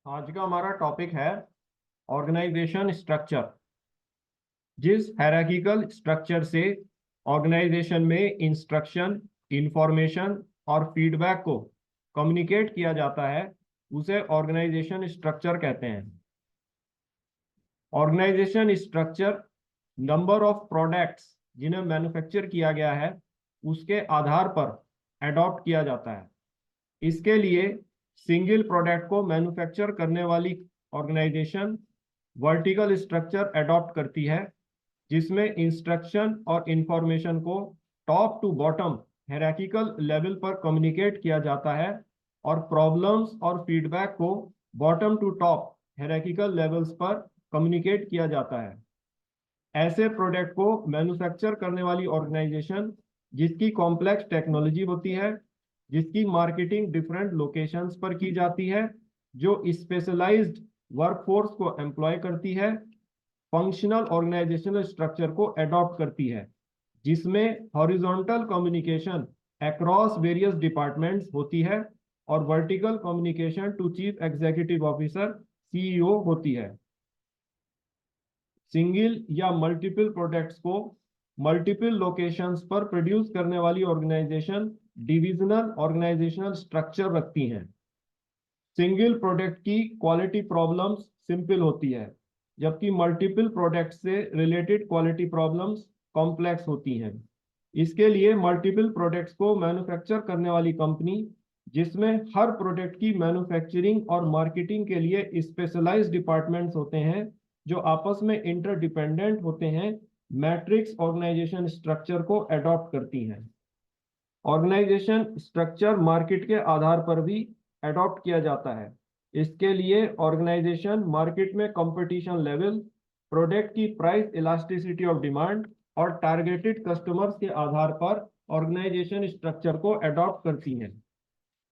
आज का हमारा टॉपिक है ऑर्गेनाइजेशन स्ट्रक्चर। जिस हायरार्किकल स्ट्रक्चर से ऑर्गेनाइजेशन में इंस्ट्रक्शन, इंफॉर्मेशन और फीडबैक को कम्युनिकेट किया जाता है उसे ऑर्गेनाइजेशन स्ट्रक्चर कहते हैं। Organisation structure number of products जिन्हें मैन्युफैक्चर किया गया है उसके आधार पर अडॉप्ट किया जाता है। इसके लिए सिंगल प्रोडक्ट को मैन्युफैक्चर करने वाली ऑर्गेनाइजेशन वर्टिकल स्ट्रक्चर अडॉप्ट करती है, जिसमें इंस्ट्रक्शन और इंफॉर्मेशन को top to bottom hierarchical level पर कम्युनिकेट किया जाता है और प्रॉब्लम्स और फीडबैक को bottom to top hierarchical levels पर कम्युनिकेट किया जाता है। ऐसे प्रोडक्ट को मैन्युफैक्चर करने वाली ऑर्गेनाइजेशन जिसकी कॉम्प्लेक्स टेक्नोलॉजी होती है, जिसकी मार्केटिंग डिफरेंट लोकेशंस पर की जाती है, जो स्पेशलाइज्ड वर्कफोर्स को एम्प्लॉय करती है, फंक्शनल ऑर्गेनाइजेशनल स्ट्रक्चर को अडॉप्ट करती है, जिसमें horizontal communication across various departments होती है और vertical communication to chief executive officer CEO होती है। सिंगल या मल्टीपल प्रोडक्ट्स को मल्टीपल लोकेशंस पर प्रोड्यूस करने वाली ऑर्गेनाइजेशन डिविजनल ऑर्गेनाइजेशनल स्ट्रक्चर रखती हैं। सिंगल प्रोडक्ट की क्वालिटी प्रॉब्लम्स सिंपल होती है, जबकि मल्टीपल प्रोडक्ट से रिलेटेड क्वालिटी प्रॉब्लम्स कॉम्प्लेक्स होती हैं। इसके लिए मल्टीपल प्रोडक्ट्स को मैन्युफैक्चर करने वाली कंपनी, जिसमें हर प्रोडक्ट की मैन्युफैक्चरिंग और मार्केटिंग के लिए स्पेशलाइज्ड डिपार्टमेंट्स होते हैं जो आपस में इंटरडिपेंडेंट होते हैं, मैट्रिक्स ऑर्गेनाइजेशन स्ट्रक्चर को अडॉप्ट करती हैं। ऑर्गेनाइजेशन स्ट्रक्चर मार्केट के आधार पर भी अडॉप्ट किया जाता है। इसके लिए ऑर्गेनाइजेशन मार्केट में कंपटीशन लेवल, प्रोडक्ट की प्राइस इलास्टिसिटी ऑफ डिमांड और टारगेटेड कस्टमर्स के आधार पर ऑर्गेनाइजेशन स्ट्रक्चर को अडॉप्ट करती हैं।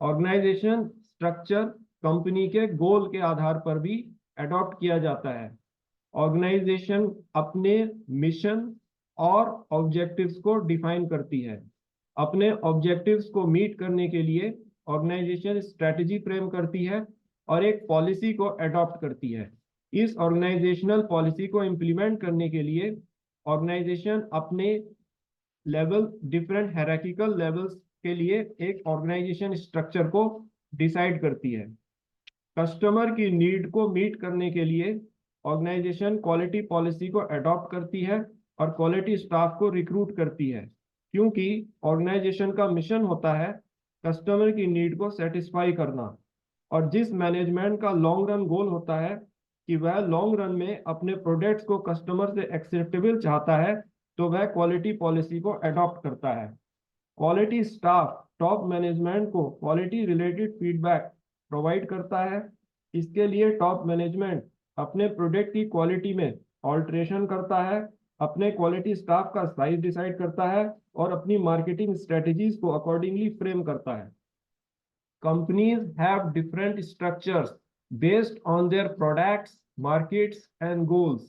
ऑर्गेनाइजेशन स्ट्रक्चर कंपनी के गोल के आधार पर भी अडॉप्ट किया जाता है। ऑर्गेनाइजेशन अपने मिशन और ऑब्जेक्टिव्स को डिफाइन करती है। अपने ऑब्जेक्टिव्स को मीट करने के लिए ऑर्गेनाइजेशन स्ट्रेटजी फ्रेम करती है और एक पॉलिसी को अडॉप्ट करती है। इस ऑर्गेनाइजेशनल पॉलिसी को इम्प्लीमेंट करने के लिए ऑर्गेनाइजेशन अपने लेवल डिफरेंट हायरार्किकल लेवल्स के लिए एक ऑर्गेनाइजेशन स्ट्रक्चर को डिसाइड करती है। कस्टमर की नीड को मीट करने के लिए ऑर्गेनाइजेशन क्वालिटी पॉलिसी को अडॉप्ट करती है और क्वालिटी स्टाफ को रिक्रूट करती है, क्योंकि ऑर्गेनाइजेशन का मिशन होता है कस्टमर की नीड को सेटिस्फाई करना। और जिस मैनेजमेंट का लॉन्ग रन गोल होता है कि वह लॉन्ग रन में अपने प्रोडक्ट्स को कस्टमर से एक्सेप्टेबल चाहता है, तो वह क्वालिटी पॉलिसी को अडॉप्ट करता है। क्वालिटी स्टाफ टॉप मैनेजमेंट को क्वालिटी रिलेटेड फीडबैक प्रोवाइड करता है। इसके लिए टॉप मैनेजमेंट अपने प्रोडक्ट की क्वालिटी में ऑल्ट्रेशन करता है, अपने क्वालिटी स्टाफ का साइज डिसाइड करता है और अपनी मार्केटिंग स्ट्रेटजीज को अकॉर्डिंगली फ्रेम करता है। Companies have different structures based on their products, markets, and goals.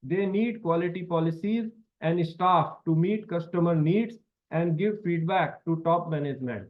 They need quality policies and staff to meet customer needs and give feedback to top management.